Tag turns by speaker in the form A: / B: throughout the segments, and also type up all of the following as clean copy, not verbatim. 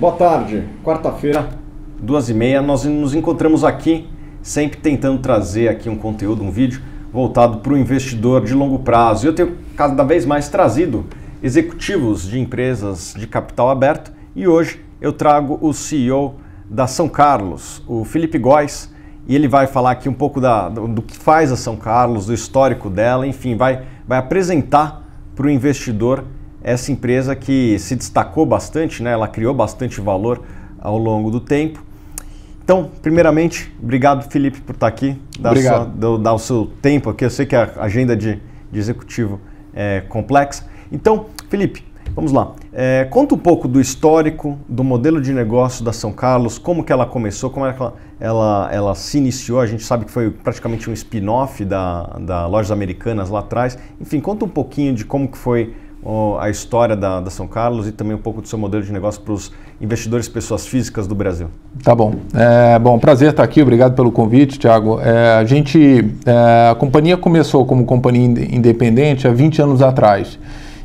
A: Boa tarde, quarta-feira, 2h30, nós nos encontramos aqui, sempre tentando trazer aqui um conteúdo, um vídeo voltado para o investidor de longo prazo. Eu tenho cada vez mais trazido executivos de empresas de capital aberto e hoje eu trago o CEO da São Carlos, o Felipe Góes, e ele vai falar aqui um pouco do que faz a São Carlos, do histórico dela, enfim, vai apresentar para o investidor essa empresa que se destacou bastante, né? Ela criou bastante valor ao longo do tempo. Então, primeiramente, obrigado, Felipe, por estar aqui, dar o seu tempo aqui. Eu sei que a agenda de executivo é complexa. Então, Felipe, vamos lá. Conta um pouco do histórico, do modelo de negócio da São Carlos, como que ela começou, como é que ela se iniciou. A gente sabe que foi praticamente um spin-off da Lojas Americanas lá atrás. Enfim, conta um pouquinho de como que foi a história da São Carlos e também um pouco do seu modelo de negócio para os investidores, pessoas físicas do Brasil.
B: Tá bom. Prazer estar aqui, obrigado pelo convite, Thiago. A companhia começou como companhia independente há 20 anos atrás.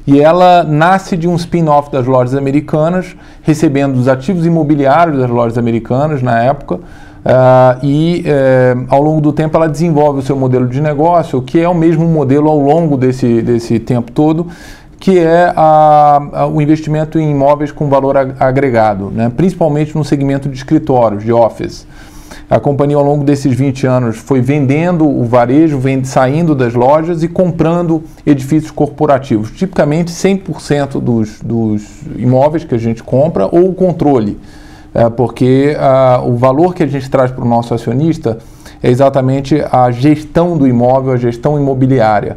B: E ela nasce de um spin-off das Lojas Americanas, recebendo os ativos imobiliários das Lojas Americanas na época, ao longo do tempo ela desenvolve o seu modelo de negócio, que é o mesmo modelo ao longo desse tempo todo, que é o investimento em imóveis com valor agregado, né? Principalmente no segmento de escritórios, de office. A companhia, ao longo desses 20 anos, foi vendendo o varejo, saindo das lojas e comprando edifícios corporativos. Tipicamente, 100% dos imóveis que a gente compra ou o controle, porque o valor que a gente traz para o nosso acionista é exatamente a gestão do imóvel, a gestão imobiliária.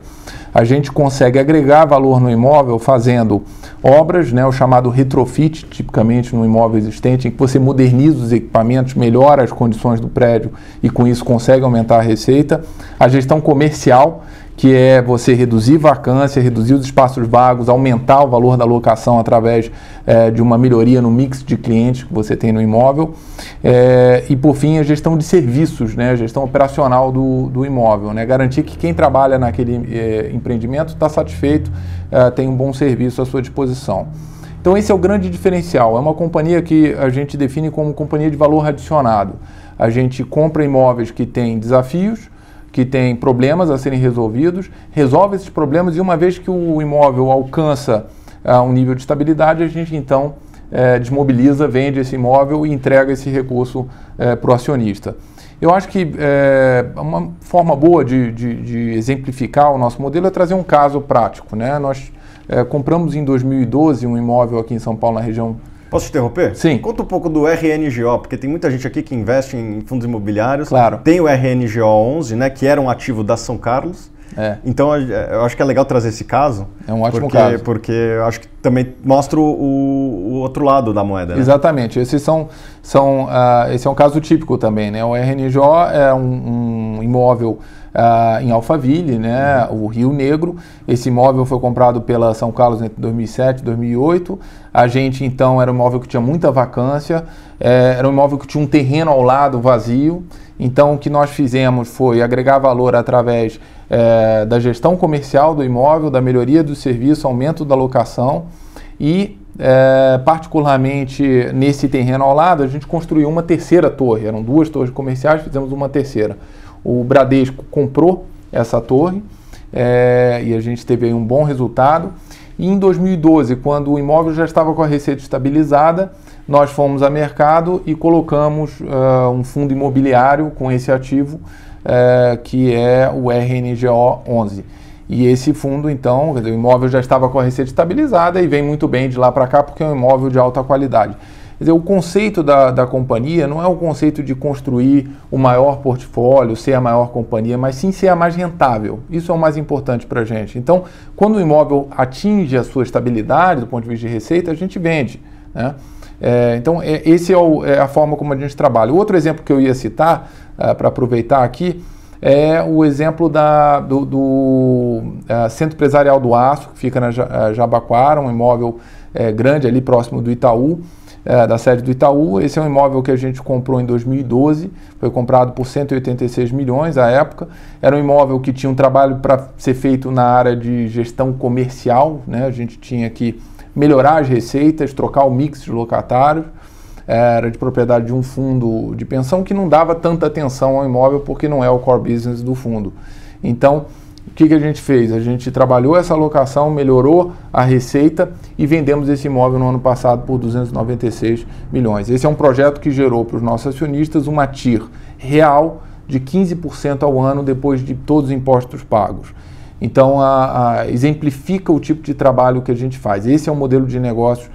B: A gente consegue agregar valor no imóvel fazendo obras, né, o chamado retrofit, tipicamente no imóvel existente, em que você moderniza os equipamentos, melhora as condições do prédio e com isso consegue aumentar a receita. A gestão comercial, que é você reduzir vacância, reduzir os espaços vagos, aumentar o valor da locação através de uma melhoria no mix de clientes que você tem no imóvel. E, por fim, a gestão de serviços, né, a gestão operacional do imóvel, né, garantir que quem trabalha naquele empreendimento está satisfeito, tem um bom serviço à sua disposição. Então, esse é o grande diferencial. É uma companhia que a gente define como companhia de valor adicionado. A gente compra imóveis que têm desafios, que tem problemas a serem resolvidos, resolve esses problemas e uma vez que o imóvel alcança um nível de estabilidade, a gente então desmobiliza, vende esse imóvel e entrega esse recurso para o acionista. Eu acho que uma forma boa de exemplificar o nosso modelo é trazer um caso prático, né? Nós compramos em 2012 um imóvel aqui em São Paulo, na região...
A: Posso te interromper?
B: Sim.
A: Conta um pouco do RNGO, porque tem muita gente aqui que investe em fundos imobiliários.
B: Claro.
A: Tem o RNGO 11, né, que era um ativo da São Carlos. Então, eu acho que é legal trazer esse caso. É um ótimo caso. Porque eu acho que também mostra o outro lado da moeda. Né?
B: Exatamente. Esse é um caso típico também, né? O RNGO é um imóvel em Alphaville, né, o Rio Negro. Esse imóvel foi comprado pela São Carlos entre 2007 e 2008. A gente, então, era um imóvel que tinha muita vacância, era um imóvel que tinha um terreno ao lado vazio. Então, o que nós fizemos foi agregar valor através da gestão comercial do imóvel, da melhoria do serviço, aumento da locação e, particularmente nesse terreno ao lado, a gente construiu uma terceira torre. Eram 2 torres comerciais, fizemos uma terceira. O Bradesco comprou essa torre e a gente teve aí um bom resultado. E em 2012, quando o imóvel já estava com a receita estabilizada, nós fomos a mercado e colocamos um fundo imobiliário com esse ativo, que é o RNGO 11. E esse fundo, então, o imóvel já estava com a receita estabilizada e vem muito bem de lá para cá porque é um imóvel de alta qualidade. Quer dizer, o conceito da companhia não é o conceito de construir o maior portfólio, ser a maior companhia, mas sim ser a mais rentável. Isso é o mais importante para a gente. Então, quando o imóvel atinge a sua estabilidade do ponto de vista de receita, a gente vende, né? Esse é a forma como a gente trabalha. O outro exemplo que eu ia citar, para aproveitar aqui, é o exemplo do Centro Empresarial do Aço, que fica na Jabaquara, um imóvel grande ali próximo do Itaú, da sede do Itaú. Esse é um imóvel que a gente comprou em 2012, foi comprado por 186 milhões à época. Era um imóvel que tinha um trabalho para ser feito na área de gestão comercial, né? A gente tinha que melhorar as receitas, trocar o mix de locatários. era de propriedade de um fundo de pensão que não dava tanta atenção ao imóvel porque não é o core business do fundo. Então, o que a gente fez? A gente trabalhou essa alocação, melhorou a receita e vendemos esse imóvel no ano passado por 296 milhões. Esse é um projeto que gerou para os nossos acionistas uma TIR real de 15% ao ano depois de todos os impostos pagos. Então, exemplifica o tipo de trabalho que a gente faz. Esse é o modelo de negócio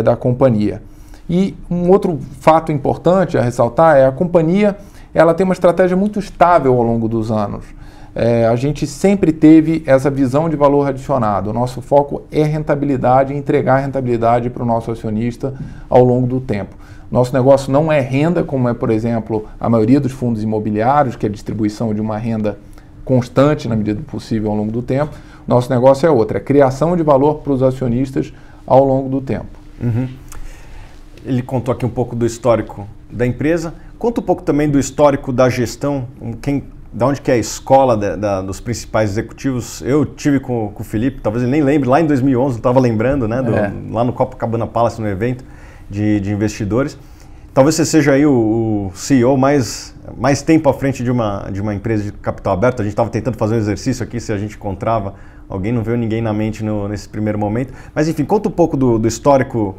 B: da companhia. E um outro fato importante a ressaltar é a companhia ela tem uma estratégia muito estável ao longo dos anos. A gente sempre teve essa visão de valor adicionado. O nosso foco é rentabilidade, entregar rentabilidade para o nosso acionista ao longo do tempo. Nosso negócio não é renda, como é, por exemplo, a maioria dos fundos imobiliários, que é a distribuição de uma renda constante na medida do possível ao longo do tempo. Nosso negócio é outro, é criação de valor para os acionistas ao longo do tempo.
A: Uhum. Ele contou aqui um pouco do histórico da empresa. Conta um pouco também do histórico da gestão, da onde que é a escola dos principais executivos. Eu tive com o Felipe, talvez ele nem lembre, lá em 2011, eu estava lembrando, né, lá no Copacabana Palace, no evento de investidores. Talvez você seja aí o CEO mais tempo à frente de uma empresa de capital aberto. A gente estava tentando fazer um exercício aqui, se a gente encontrava alguém, não veio ninguém na mente nesse primeiro momento. Mas enfim, conta um pouco do histórico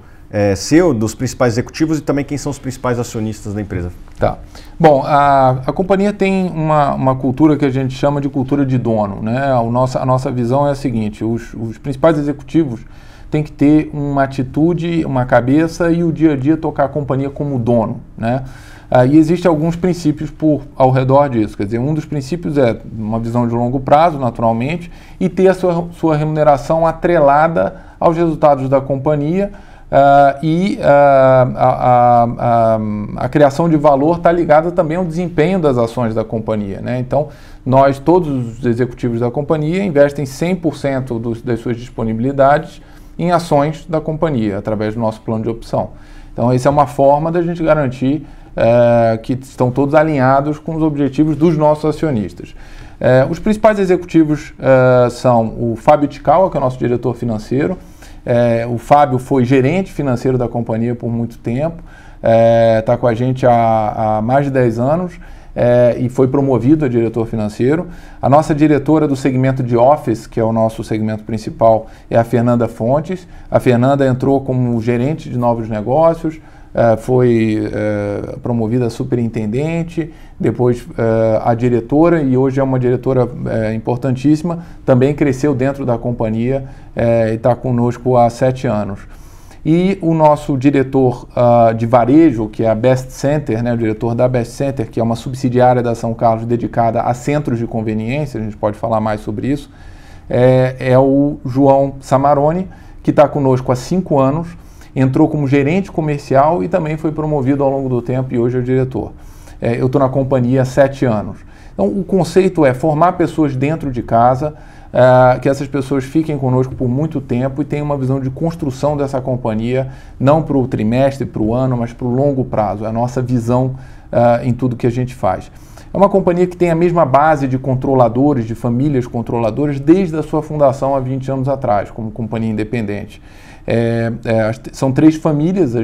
A: seu, dos principais executivos e também quem são os principais acionistas da empresa.
B: Tá. Bom, a companhia tem uma cultura que a gente chama de cultura de dono, né? A nossa visão é a seguinte, os principais executivos têm que ter uma atitude, uma cabeça e o dia a dia tocar a companhia como dono, né? E existem alguns princípios ao redor disso. Quer dizer, um dos princípios é uma visão de longo prazo, naturalmente, e ter a sua remuneração atrelada aos resultados da companhia. A criação de valor está ligada também ao desempenho das ações da companhia, né? Então, todos os executivos da companhia investem 100% das suas disponibilidades em ações da companhia, através do nosso plano de opção. Então, essa é uma forma da gente garantir que estão todos alinhados com os objetivos dos nossos acionistas. Os principais executivos são o Fábio Tikawa, que é o nosso diretor financeiro. O Fábio foi gerente financeiro da companhia por muito tempo, está com a gente há mais de 10 anos e foi promovido a diretor financeiro. A nossa diretora do segmento de Office, que é o nosso segmento principal, é a Fernanda Fontes. A Fernanda entrou como gerente de novos negócios, foi promovida a superintendente, depois a diretora, e hoje é uma diretora importantíssima, também cresceu dentro da companhia e está conosco há 7 anos. E o nosso diretor de varejo, que é a Best Center, né, o diretor da Best Center, que é uma subsidiária da São Carlos dedicada a centros de conveniência, a gente pode falar mais sobre isso, é o João Samarone, que está conosco há 5 anos, entrou como gerente comercial e também foi promovido ao longo do tempo e hoje é o diretor. Eu estou na companhia há 7 anos. Então, o conceito é formar pessoas dentro de casa, que essas pessoas fiquem conosco por muito tempo e tenham uma visão de construção dessa companhia, não para o trimestre, para o ano, mas para o longo prazo. É a nossa visão em tudo que a gente faz. É uma companhia que tem a mesma base de controladores, de famílias controladoras, desde a sua fundação há 20 anos atrás, como companhia independente. São 3 famílias,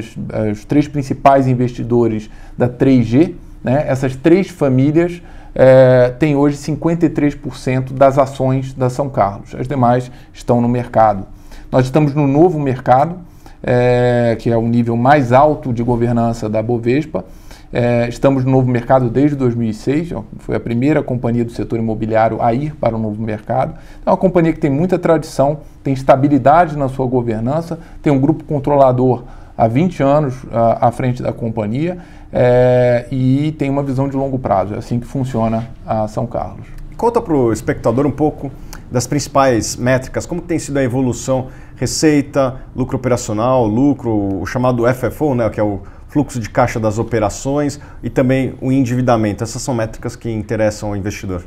B: os 3 principais investidores da 3G, né? Essas 3 famílias têm hoje 53% das ações da São Carlos. As demais estão no mercado. Nós estamos no novo mercado, que é o nível mais alto de governança da Bovespa. Estamos no novo mercado desde 2006, foi a primeira companhia do setor imobiliário a ir para o novo mercado. É uma companhia que tem muita tradição, tem estabilidade na sua governança, tem um grupo controlador há 20 anos à frente da companhia e tem uma visão de longo prazo. É assim que funciona a São Carlos.
A: Conta para o espectador um pouco das principais métricas, como tem sido a evolução, receita, lucro operacional, lucro, o chamado FFO, né, que é o fluxo de caixa das operações e também o endividamento. Essas são métricas que interessam ao investidor.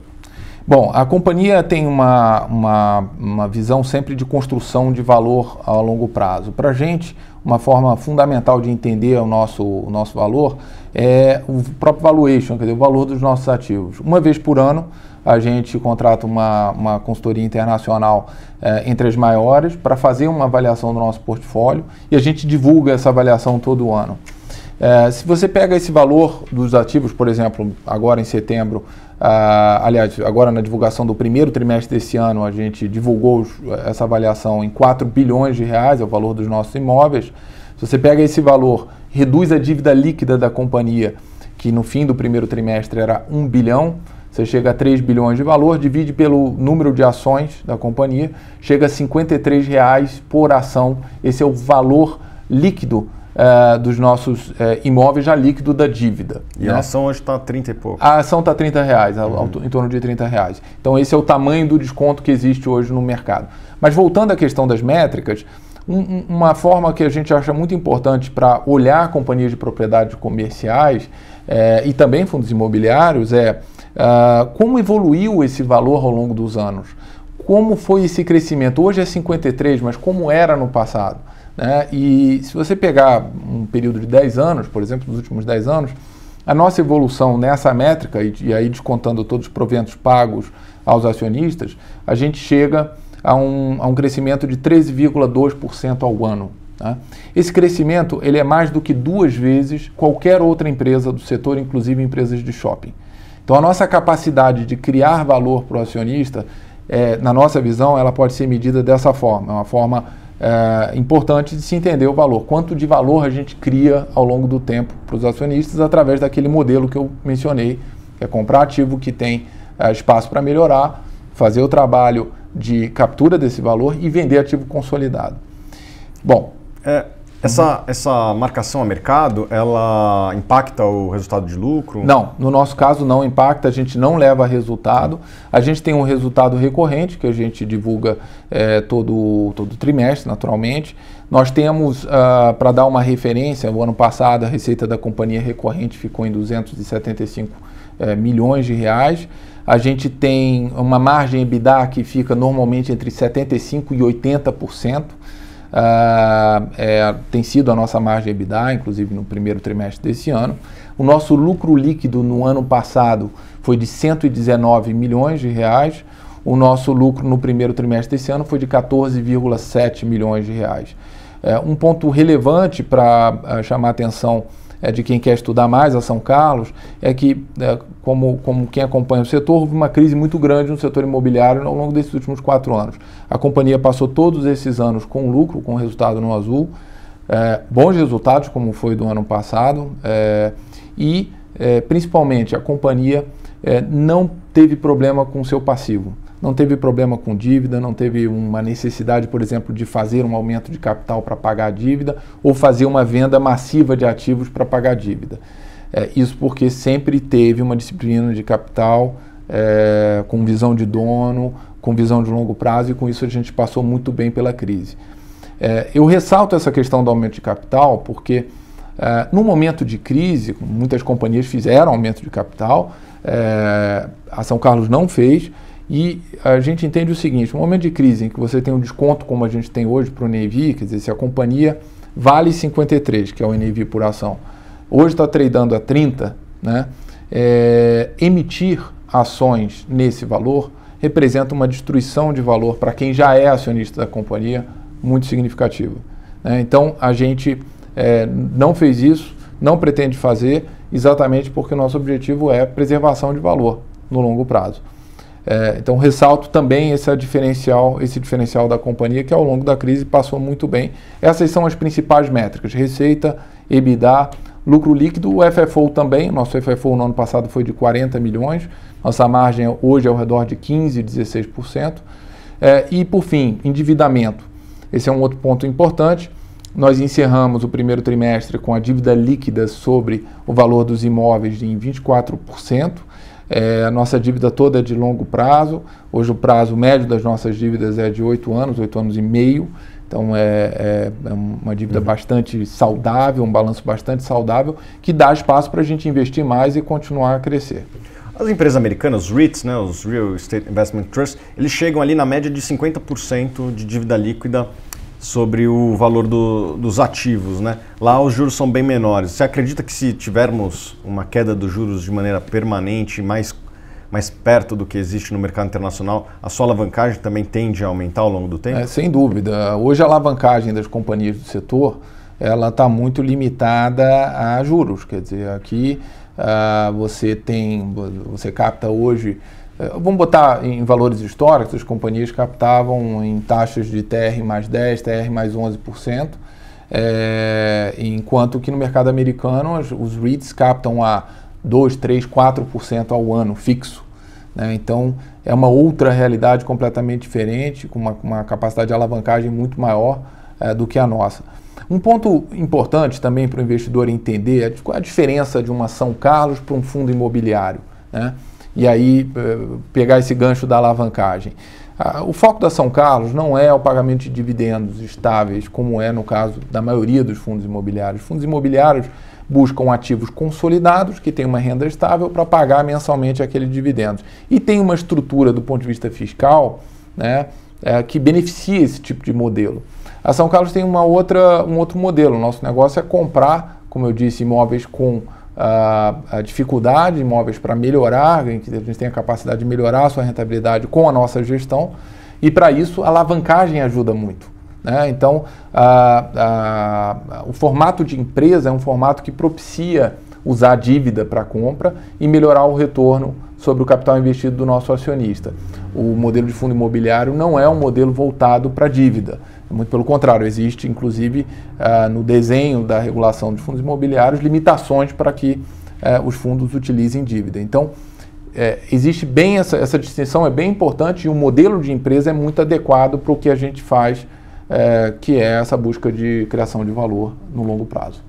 B: Bom, a companhia tem uma visão sempre de construção de valor a longo prazo. Para a gente, uma forma fundamental de entender o nosso valor é o próprio valuation, quer dizer, o valor dos nossos ativos. Uma vez por ano, a gente contrata uma consultoria internacional entre as maiores para fazer uma avaliação do nosso portfólio e a gente divulga essa avaliação todo ano. Se você pega esse valor dos ativos, por exemplo, agora em setembro, aliás, agora na divulgação do primeiro trimestre desse ano, a gente divulgou essa avaliação em 4 bilhões de reais, é o valor dos nossos imóveis. Se você pega esse valor, reduz a dívida líquida da companhia, que no fim do primeiro trimestre era 1 bilhão, você chega a 3 bilhões de valor, divide pelo número de ações da companhia, chega a R$ 53 por ação. Esse é o valor líquido dos nossos imóveis, já líquido da dívida.
A: E a ação hoje está 30 e pouco.
B: A ação está R$ 30, em torno de R$ 30. Então esse é o tamanho do desconto que existe hoje no mercado. Mas voltando à questão das métricas, uma forma que a gente acha muito importante para olhar companhias de propriedades comerciais e também fundos imobiliários como evoluiu esse valor ao longo dos anos. Como foi esse crescimento? Hoje é 53, mas como era no passado? E se você pegar um período de 10 anos, por exemplo, nos últimos 10 anos, a nossa evolução nessa métrica, e aí descontando todos os proventos pagos aos acionistas, a gente chega a um crescimento de 13,2% ao ano. Esse crescimento ele é mais do que 2 vezes qualquer outra empresa do setor, inclusive empresas de shopping. Então a nossa capacidade de criar valor para o acionista, na nossa visão, ela pode ser medida dessa forma, é uma forma importante de se entender o valor, quanto de valor a gente cria ao longo do tempo para os acionistas através daquele modelo que eu mencionei, que é comprar ativo que tem espaço para melhorar, fazer o trabalho de captura desse valor e vender ativo consolidado. Bom,
A: essa marcação a mercado, ela impacta o resultado de lucro?
B: Não, no nosso caso não impacta, a gente não leva resultado. A gente tem um resultado recorrente que a gente divulga todo trimestre, naturalmente. Nós temos, para dar uma referência, o ano passado a receita da companhia recorrente ficou em 275 milhões de reais. A gente tem uma margem EBITDA que fica normalmente entre 75% e 80%. Tem sido a nossa margem EBITDA, inclusive no primeiro trimestre desse ano. O nosso lucro líquido no ano passado foi de 119 milhões de reais. O nosso lucro no primeiro trimestre desse ano foi de 14,7 milhões de reais. Um ponto relevante para chamar a atenção de quem quer estudar mais a São Carlos é que, como quem acompanha o setor, houve uma crise muito grande no setor imobiliário ao longo desses últimos 4 anos. A companhia passou todos esses anos com lucro, com resultado no azul, bons resultados, como foi do ano passado, e principalmente a companhia não teve problema com o seu passivo. Não teve problema com dívida, não teve uma necessidade, por exemplo, de fazer um aumento de capital para pagar a dívida ou fazer uma venda massiva de ativos para pagar a dívida. Isso porque sempre teve uma disciplina de capital com visão de dono, com visão de longo prazo, e com isso a gente passou muito bem pela crise. Eu ressalto essa questão do aumento de capital porque no momento de crise, muitas companhias fizeram aumento de capital, a São Carlos não fez. E a gente entende o seguinte, no momento de crise em que você tem um desconto como a gente tem hoje para o NAV, quer dizer, se a companhia vale 53, que é o NAV por ação, hoje está tradando a 30, emitir ações nesse valor representa uma destruição de valor para quem já é acionista da companhia muito significativa. Então a gente não fez isso, não pretende fazer, exatamente porque o nosso objetivo é preservação de valor no longo prazo. Então ressalto também esse diferencial da companhia que ao longo da crise passou muito bem. Essas são as principais métricas: receita, EBITDA, lucro líquido, o FFO também. Nosso FFO no ano passado foi de 40 milhões, nossa margem hoje é ao redor de 15%, 16%. E por fim, endividamento. Esse é um outro ponto importante. Nós encerramos o primeiro trimestre com a dívida líquida sobre o valor dos imóveis em 24%. A nossa dívida toda é de longo prazo. Hoje o prazo médio das nossas dívidas é de 8 anos e meio. Então é uma dívida bastante saudável, um balanço bastante saudável, que dá espaço para a gente investir mais e continuar a crescer.
A: As empresas americanas, os REITs, os Real Estate Investment Trust, eles chegam ali na média de 50% de dívida líquida sobre o valor dos ativos, Lá os juros são bem menores. Você acredita que se tivermos uma queda dos juros de maneira permanente, mais perto do que existe no mercado internacional, a sua alavancagem também tende a aumentar ao longo do tempo?
B: Sem dúvida. Hoje a alavancagem das companhias do setor ela está muito limitada a juros. Quer dizer, aqui você capta hoje, vamos botar em valores históricos, as companhias captavam em taxas de TR mais 10, TR mais 11%, enquanto que no mercado americano os REITs captam a 2, 3, 4% ao ano fixo. Né? Então é uma outra realidade completamente diferente, com uma capacidade de alavancagem muito maior do que a nossa. Um ponto importante também para o investidor entender é qual é a diferença de uma São Carlos para um fundo imobiliário, né? E aí pegar esse gancho da alavancagem. O foco da São Carlos não é o pagamento de dividendos estáveis, como é no caso da maioria dos fundos imobiliários. Os fundos imobiliários buscam ativos consolidados, que têm uma renda estável, para pagar mensalmente aqueles dividendos. E tem uma estrutura do ponto de vista fiscal, né, que beneficia esse tipo de modelo. A São Carlos tem um outro modelo. O nosso negócio é comprar, como eu disse, imóveis com a dificuldade, imóveis para melhorar, em que a gente tem a capacidade de melhorar a sua rentabilidade com a nossa gestão, e para isso a alavancagem ajuda muito. Né? Então, o formato de empresa é um formato que propicia usar a dívida para compra e melhorar o retorno sobre o capital investido do nosso acionista. O modelo de fundo imobiliário não é um modelo voltado para dívida. Muito pelo contrário, existe inclusive no desenho da regulação de fundos imobiliários limitações para que os fundos utilizem dívida. Então, existe bem essa distinção, é bem importante, e o modelo de empresa é muito adequado para o que a gente faz, que é essa busca de criação de valor no longo prazo.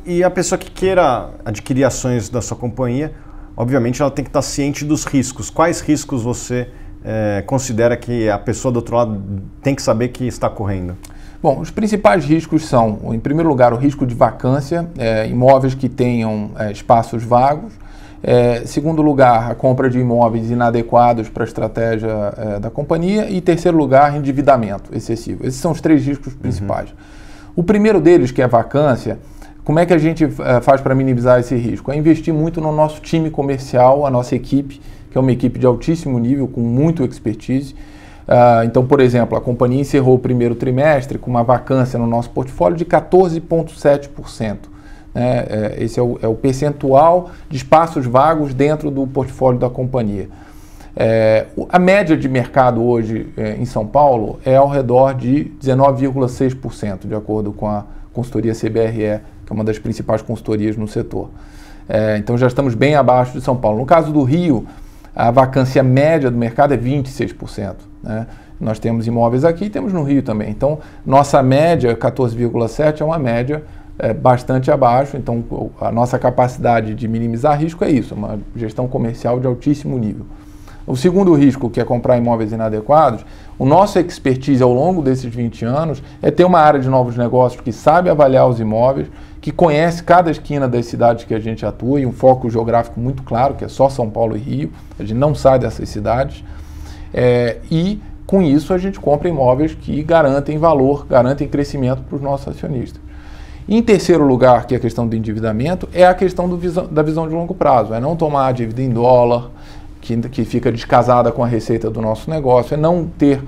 A: E a pessoa que queira adquirir ações da sua companhia, obviamente ela tem que estar ciente dos riscos. Quais riscos você considera que a pessoa do outro lado tem que saber que está correndo?
B: Bom, os principais riscos são, em primeiro lugar, o risco de vacância, imóveis que tenham espaços vagos. Segundo lugar, a compra de imóveis inadequados para a estratégia da companhia. E terceiro lugar, endividamento excessivo. Esses são os três riscos principais. O primeiro deles, que é a vacância, como é que a gente faz para minimizar esse risco? É investir muito no nosso time comercial, a nossa equipe, que é uma equipe de altíssimo nível, com muito expertise. Então, por exemplo, a companhia encerrou o primeiro trimestre com uma vacância no nosso portfólio de 14,7%. Esse é o percentual de espaços vagos dentro do portfólio da companhia. A média de mercado hoje em São Paulo é ao redor de 19,6%, de acordo com a consultoria CBRE, que é uma das principais consultorias no setor. Então já estamos bem abaixo de São Paulo. No caso do Rio, a vacância média do mercado é 26%. Né? Nós temos imóveis aqui e temos no Rio também. Então, nossa média, 14,7%, é uma média bastante abaixo. Então, a nossa capacidade de minimizar risco é isso, uma gestão comercial de altíssimo nível. O segundo risco, que é comprar imóveis inadequados, o nosso expertise ao longo desses 20 anos é ter uma área de novos negócios que sabe avaliar os imóveis, que conhece cada esquina das cidades que a gente atua, e um foco geográfico muito claro, que é só São Paulo e Rio, a gente não sai dessas cidades, e com isso a gente compra imóveis que garantem valor, garantem crescimento para os nossos acionistas. Em terceiro lugar, que é a questão do endividamento, é a questão da visão de longo prazo, é não tomar a dívida em dólar, que fica descasada com a receita do nosso negócio, é não ter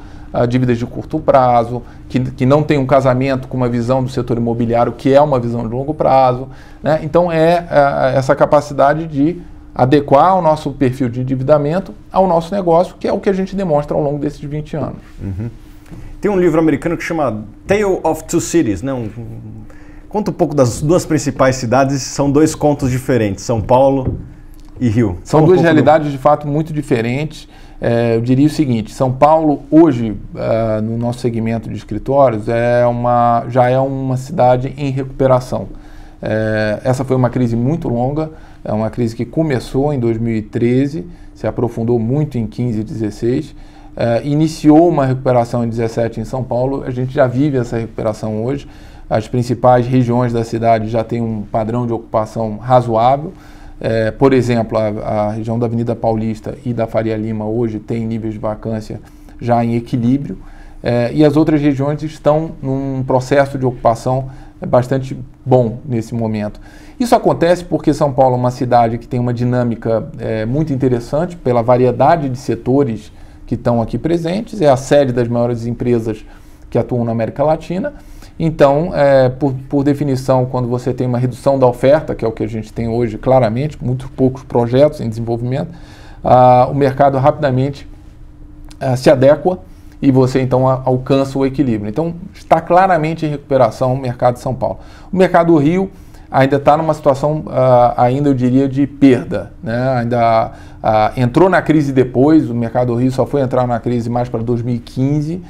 B: dívidas de curto prazo, que não tem um casamento com uma visão do setor imobiliário, que é uma visão de longo prazo. Né? Então, essa capacidade de adequar o nosso perfil de endividamento ao nosso negócio, que é o que a gente demonstra ao longo desses 20 anos.
A: Uhum. Tem um livro americano que chama Tale of Two Cities, né? Conta um pouco das duas principais cidades, são dois contos diferentes, São Paulo e Rio.
B: São duas realidades de fato muito diferentes. Eu diria o seguinte: São Paulo hoje, no nosso segmento de escritórios, já é uma cidade em recuperação. Essa foi uma crise muito longa, é uma crise que começou em 2013, se aprofundou muito em 15 e 16, iniciou uma recuperação em 17 em São Paulo. A gente já vive essa recuperação hoje. As principais regiões da cidade já têm um padrão de ocupação razoável. Por exemplo, a região da Avenida Paulista e da Faria Lima hoje tem níveis de vacância já em equilíbrio, e as outras regiões estão num processo de ocupação bastante bom nesse momento. Isso acontece porque São Paulo é uma cidade que tem uma dinâmica muito interessante pela variedade de setores que estão aqui presentes, é a sede das maiores empresas que atuam na América Latina, Então, por definição, quando você tem uma redução da oferta, que é o que a gente tem hoje claramente, muito poucos projetos em desenvolvimento, o mercado rapidamente se adequa e você então alcança o equilíbrio. Então, está claramente em recuperação o mercado de São Paulo. O mercado do Rio ainda está numa situação, ainda eu diria, de perda, né? Ainda entrou na crise depois, o mercado do Rio só foi entrar na crise mais para 2015,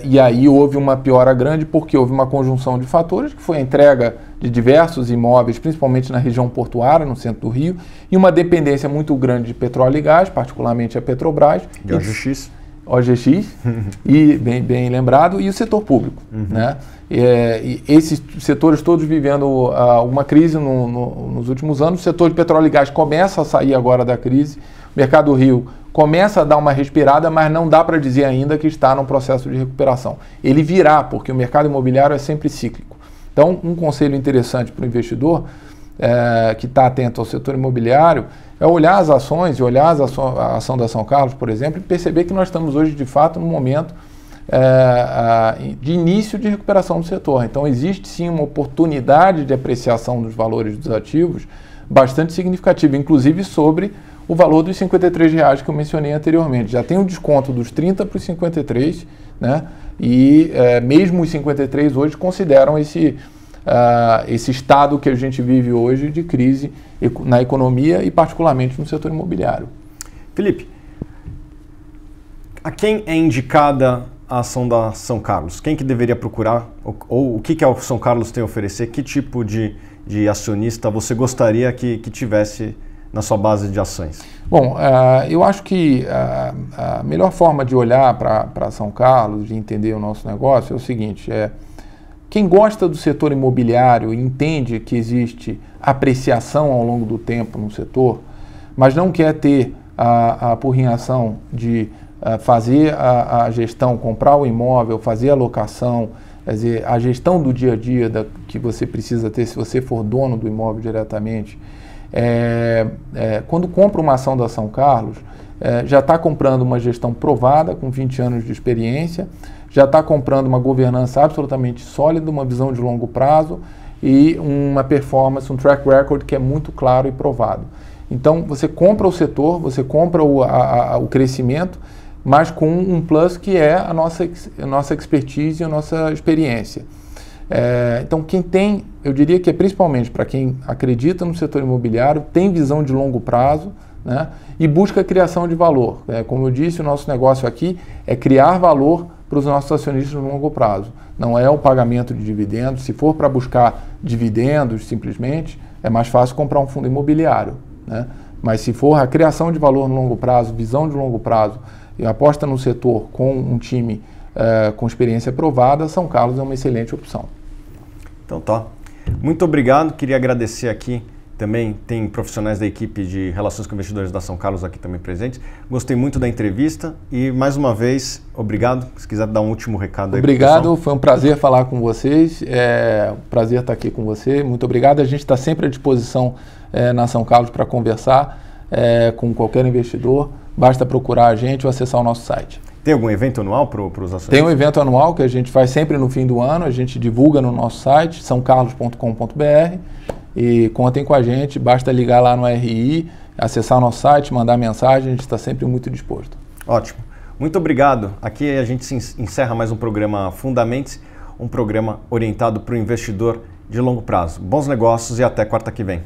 B: e aí houve uma piora grande porque houve uma conjunção de fatores, que foi a entrega de diversos imóveis, principalmente na região portuária, no centro do Rio, e uma dependência muito grande de petróleo e gás, particularmente a Petrobras.
A: E OGX.
B: E bem lembrado, e o setor público. Né? E esses setores todos vivendo uma crise nos últimos anos. O setor de petróleo e gás começa a sair agora da crise, o mercado do Rio começa a dar uma respirada, mas não dá para dizer ainda que está num processo de recuperação. Ele virá, porque o mercado imobiliário é sempre cíclico. Então, um conselho interessante para o investidor que está atento ao setor imobiliário é olhar as ações e olhar a ação da São Carlos, por exemplo, e perceber que nós estamos hoje, de fato, num momento de início de recuperação do setor. Então, existe sim uma oportunidade de apreciação dos valores dos ativos bastante significativa, inclusive sobre o valor dos R$53 que eu mencionei anteriormente. Já tem um desconto dos 30 para os 53, né? E mesmo os 53 hoje consideram esse estado que a gente vive hoje de crise na economia e particularmente no setor imobiliário.
A: Felipe, a quem é indicada a ação da São Carlos? Quem que deveria procurar? Ou o que a São Carlos tem a oferecer? Que tipo de acionista você gostaria que tivesse na sua base de ações?
B: Bom, eu acho que a melhor forma de olhar para São Carlos, de entender o nosso negócio, é o seguinte: quem gosta do setor imobiliário e entende que existe apreciação ao longo do tempo no setor, mas não quer ter a apurrinhação de fazer a gestão, comprar o imóvel, fazer a locação, quer dizer, a gestão do dia a dia que você precisa ter se você for dono do imóvel diretamente. Quando compra uma ação da São Carlos, já está comprando uma gestão provada, com 20 anos de experiência, já está comprando uma governança absolutamente sólida, uma visão de longo prazo e uma performance, um track record que é muito claro e provado. Então, você compra o setor, você compra o crescimento, mas com um plus que é a nossa expertise e a nossa experiência. Então, quem tem, eu diria que é principalmente para quem acredita no setor imobiliário, tem visão de longo prazo, né, e busca a criação de valor. Como eu disse, o nosso negócio aqui é criar valor para os nossos acionistas no longo prazo. Não é o pagamento de dividendos. Se for para buscar dividendos, simplesmente, é mais fácil comprar um fundo imobiliário, né? Mas se for a criação de valor no longo prazo, visão de longo prazo, e aposta no setor com um time com experiência provada, São Carlos é uma excelente opção.
A: Então tá. Muito obrigado. Queria agradecer aqui. Também tem profissionais da equipe de Relações com Investidores da São Carlos aqui também presentes. Gostei muito da entrevista e, mais uma vez, obrigado. Se quiser dar um último recado aí.
B: Obrigado, foi um prazer falar com vocês. Prazer estar aqui com você. Muito obrigado. A gente está sempre à disposição na São Carlos para conversar com qualquer investidor. Basta procurar a gente ou acessar o nosso site.
A: Tem algum evento anual para os acionistas?
B: Tem um evento anual que a gente faz sempre no fim do ano. A gente divulga no nosso site, saocarlos.com.br. E contem com a gente, basta ligar lá no RI, acessar o nosso site, mandar mensagem, a gente está sempre muito disposto.
A: Ótimo. Muito obrigado. Aqui a gente encerra mais um programa Fundamentos, um programa orientado para o investidor de longo prazo. Bons negócios e até quarta que vem.